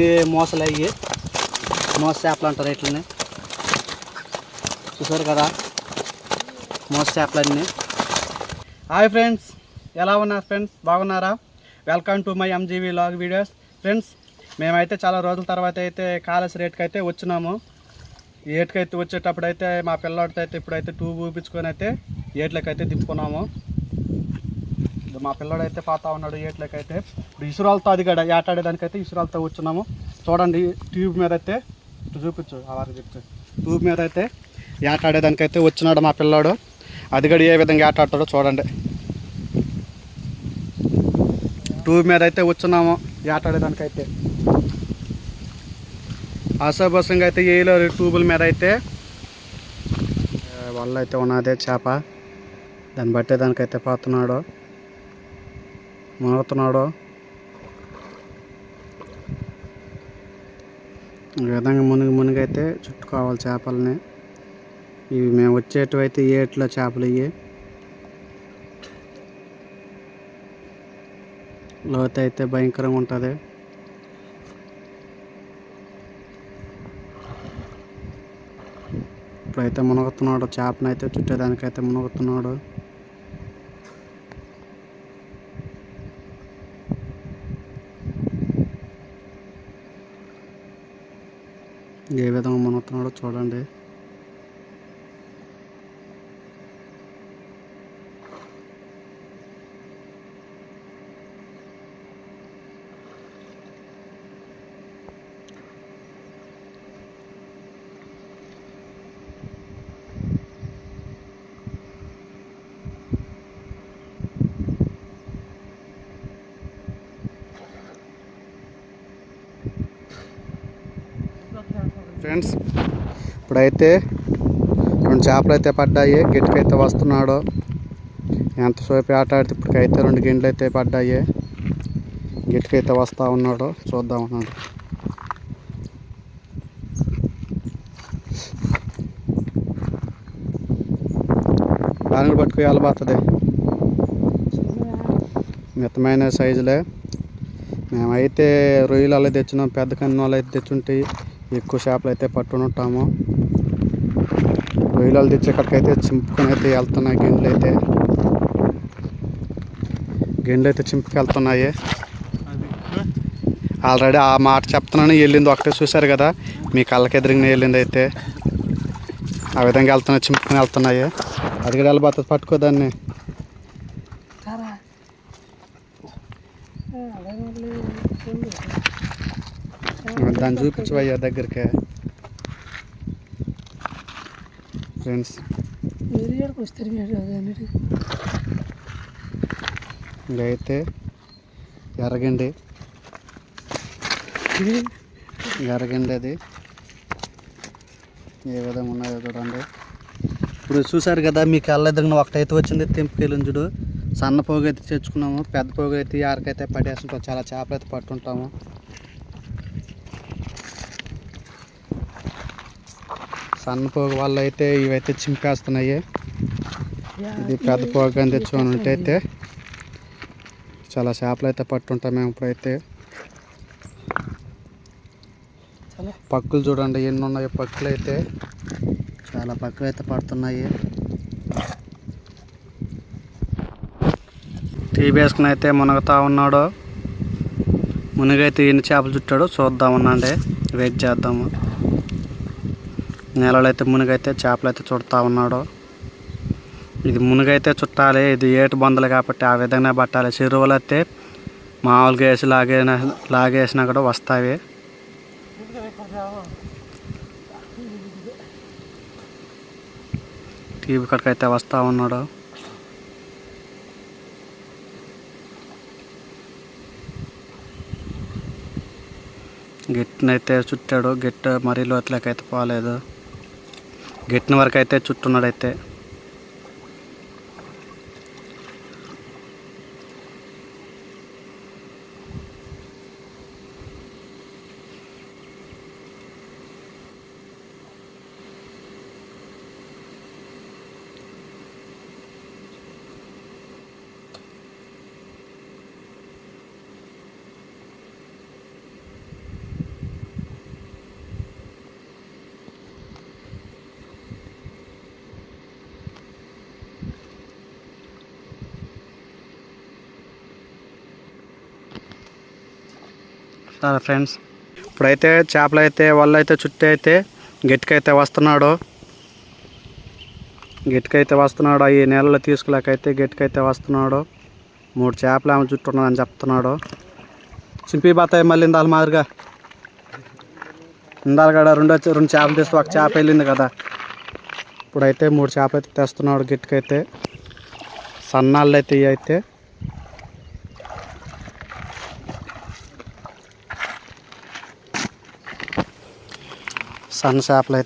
ఇవన్నీ మోసలు అయ్యి మోస చేపలు అంటారు ఇట్లని. చూసారు కదా మోస చేపలన్నీ. హాయ్ ఫ్రెండ్స్, ఎలా ఉన్నారు ఫ్రెండ్స్? బాగున్నారా? Welcome to my MGV vlog videos. Friends, మేమైతే చాలా రోజుల తర్వాత అయితే కాలేజ్ రేట్కి అయితే వచ్చినాము. ఏటుకైతే వచ్చేటప్పుడు అయితే మా పిల్లడితో అయితే ఇప్పుడైతే ట్యూబ్ ఊపించుకొని అయితే ఏట్లకైతే దింపుకున్నాము. మా పిల్లడు అయితే పోతా ఉన్నాడు ఏట్లకైతే. ఇప్పుడు ఇసురాలతో అది కూడా ఏటాడేదానికైతే ఇసురాలతో వచ్చున్నాము. చూడండి ట్యూబ్ మీద అయితే చూపించు వారికి చెప్తు. ట్యూబ్ మీద అయితే ఏటాడేదానికైతే వచ్చినాడు మా పిల్లాడు. అది కూడా ఏ విధంగా ఏటాడతాడో చూడండి. ట్యూబ్ మీద అయితే వచ్చున్నాము ఏటాడేదానికైతే. ఆశాభాసంగా అయితే ఏలో ట్యూబుల మీద అయితే వల్ల అయితే ఉన్నదే చేప. దాన్ని బట్టే దానికైతే పోతున్నాడు, మునుగుతున్నాడు. ఈ విధంగా మునిగైతే చుట్టుకోవాలి చేపలని. ఇవి మేము వచ్చేటివైతే ఏట్లో చేపలు ఇవి. లోతు అయితే భయంకరంగా ఉంటుంది. ఇప్పుడైతే మునుగుతున్నాడు, చేపనైతే చుట్టేదానికైతే మునుగుతున్నాడు. ఏ విధంగా మునుగుతున్నాడో చూడండి. ఫ్రెండ్స్, ఇప్పుడైతే 2 చేపలు అయితే పడ్డాయి. గట్టికైతే వస్తున్నాడు. ఎంతసేపు ఆట ఆడితే ఇప్పటికైతే 2 గిండ్లు అయితే పడ్డాయి. గట్టికైతే వస్తూ ఉన్నాడు. చూద్దాం అన్నాడు. దానికి పట్టుకు వెళ్ళబోతుంది. మితమైన సైజులే. మేమైతే రొయ్యలు అలా తెచ్చినాం. పెద్ద కన్నులు అయితే తెచ్చుంటాయి. ఎక్కువ చేపలు అయితే పట్టుకుని ఉంటాము. రొయ్యలు తెచ్చేకడికైతే చింపుకొని అయితే వెళ్తున్నాయి. గిండ్లు అయితే చింపుకి వెళ్తున్నాయి. ఆల్రెడీ ఆ మాట చెప్తున్నాను. వెళ్ళింది ఒకటే చూశారు కదా, మీ కళ్ళకి ఎదురుగానే వెళ్ళింది అయితే. ఆ విధంగా వెళ్తున్నాయి, చింపుకొని వెళ్తున్నాయి. అది కూడా వెళ్ళబోతుంది. పట్టుకోదాన్ని. దాన్ని చూపించవయ్యా దగ్గరికి. ఫ్రెండ్స్, ఇంకైతే ఎర్రగండి అది ఏ విధంగా ఉన్నాయో చూడండి. ఇప్పుడు చూసారు కదా, మీకు వెళ్ళేదగిన ఒకటైతే వచ్చింది. తెంపుకెళ్ళింది చూడు. సన్న పోగు అయితే తెచ్చుకున్నాము. పెద్ద పోగు అయితే ఆరకైతే పడేస్తుంటాం. చాలా చేపలు అయితే పట్టుంటాము. సన్న పోగు వల్ల అయితే ఇవైతే చింపేస్తున్నాయి. ఇది పెద్ద పోగు అని తెచ్చుకొని ఉంటే అయితే చాలా చేపలు అయితే పట్టుంటాం మేము. ఇప్పుడైతే పక్కులు చూడండి ఎన్ని ఉన్నాయి. పక్కులు అయితే చాలా పక్కులు అయితే పడుతున్నాయి. టీవీ వేసుకుని అయితే మునగుతా ఉన్నాడు. మునిగైతే ఎన్ని చేపలు చుట్టాడో చూద్దామన్నాండి. వెయిట్ చేద్దాము. నేలలో అయితే మునిగైతే చేపలు అయితే చుడతా ఉన్నాడు. ఇది మునిగైతే చుట్టాలి. ఇది ఏటు బొందలు కాబట్టి ఆ విధంగా పట్టాలి. చెరువులు అయితే మామూలుగా వేసి లాగేసినా కూడా వస్తాయి. టీవీ కడకైతే వస్తూ ఉన్నాడు. గిట్నైతే చుట్టాడు. గిట్ట మరీ లోతులకైతే పోలేదు. గిట్టిన వరకు అయితే చుట్టున్నాడైతే. ఫ్రెండ్స్ ఇప్పుడైతే చేపలు అయితే వాళ్ళు అయితే చుట్టూ అయితే గట్టికైతే వస్తున్నాడు ఈ నీళ్ళలో తీసుకులేకైతే గట్టికైతే వస్తున్నాడు. 3 చేపలు ఆమె చుట్టూ ఉన్నదని చెప్తున్నాడు. చింపి బాతాయి మళ్ళీ ఇందాల మాదిరిగా ఇందాల కాడ 2 చేపలు తీస్తే ఒక చేప వెళ్ళింది కదా. ఇప్పుడైతే 3 చేపలు అయితే తెస్తున్నాడు గట్టికైతే. సన్నాళ్ళు అయితే ఇవి అయితే సన్న చేపలు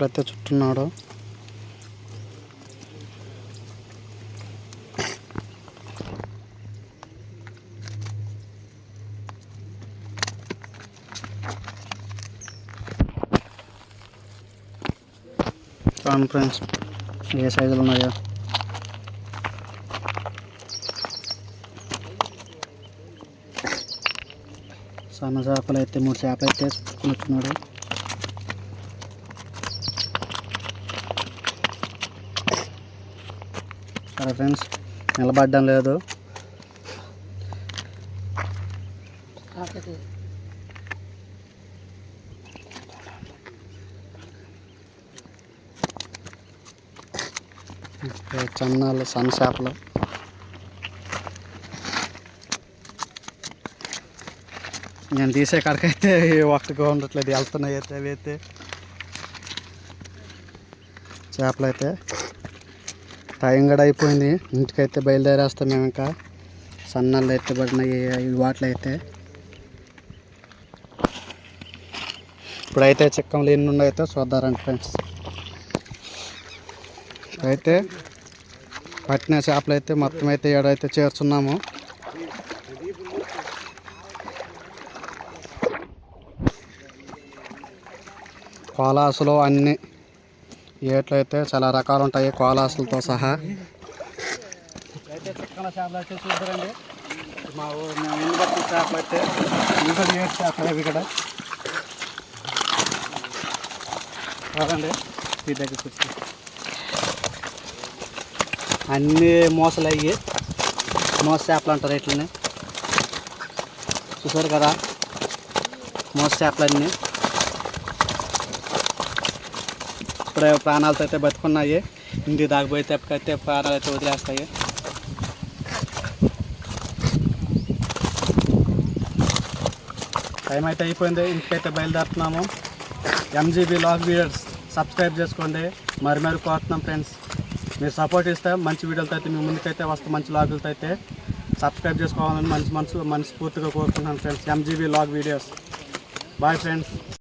అయితే చుట్టున్నాడు. చూడండి ఫ్రెండ్స్ ఏ సైజులు ఉన్నాయో. సన్న చేపలు అయితే 3 చేపలు అయితే చుట్టుకుని వచ్చినాడు. సరే ఫ్రెండ్స్ నిలబడ్డం లేదు. చన్నాలు సన్న చేపలు నేను తీసే కాడికైతే ఒక్కగా ఉండట్లేదు, వెళ్తున్నాయి అయితే అవి అయితే చేపలు అయితే. టైం కూడా అయిపోయింది, ఇంటికైతే బయలుదేరేస్తాం మేము. ఇంకా సన్నాళ్ళు అయితే పడినాయి వాటిలో అయితే. ఇప్పుడైతే చిక్కములు ఎన్ని ఉన్నాయైతే చూద్దారండి ఫ్రెండ్స్. అయితే పట్టిన చేపలు అయితే మొత్తం అయితే ఏడైతే చేర్చున్నాము. కోలాసులు అన్నీ ఏట్లయితే చాలా రకాలు ఉంటాయి కోలాసులతో సహా. అయితే చిక్కన చేపలు అయితే చూద్దరండి. మా మేము ఎన్ని బట్టి చేపలు అయితే ఇంకా ఏడు చేపలు అవి ఇక్కడ కాదండి. ఈ దగ్గర చూస్తే అన్నీ మోసలు అయ్యి మోస చేపలు అంటారు ఇట్లని. చూసారు కదా మోస చేపలన్నీ. ఇప్పుడే ప్రాణాలతో అయితే బతుకున్నాయి. ఇంటికి దాగిపోతే ఎప్పటికైతే ప్రాణాలు అయితే వదిలేస్తాయి. టైం అయితే అయిపోయింది, ఇంటికైతే బయలుదేరుతున్నాము. ఎంజీబీ లాగ్ వీడియోస్ సబ్స్క్రైబ్ చేసుకోండి. మరి కోరుతున్నాం ఫ్రెండ్స్. మీరు సపోర్ట్ ఇస్తే మంచి వీడియోలతో అయితే మీ ముందుకైతే వస్తే మంచి లాగులతో అయితే సబ్స్క్రైబ్ చేసుకోవాలని మనస్ఫూర్తిగా కోరుకుంటున్నాను friends. MGB log videos. Bye friends.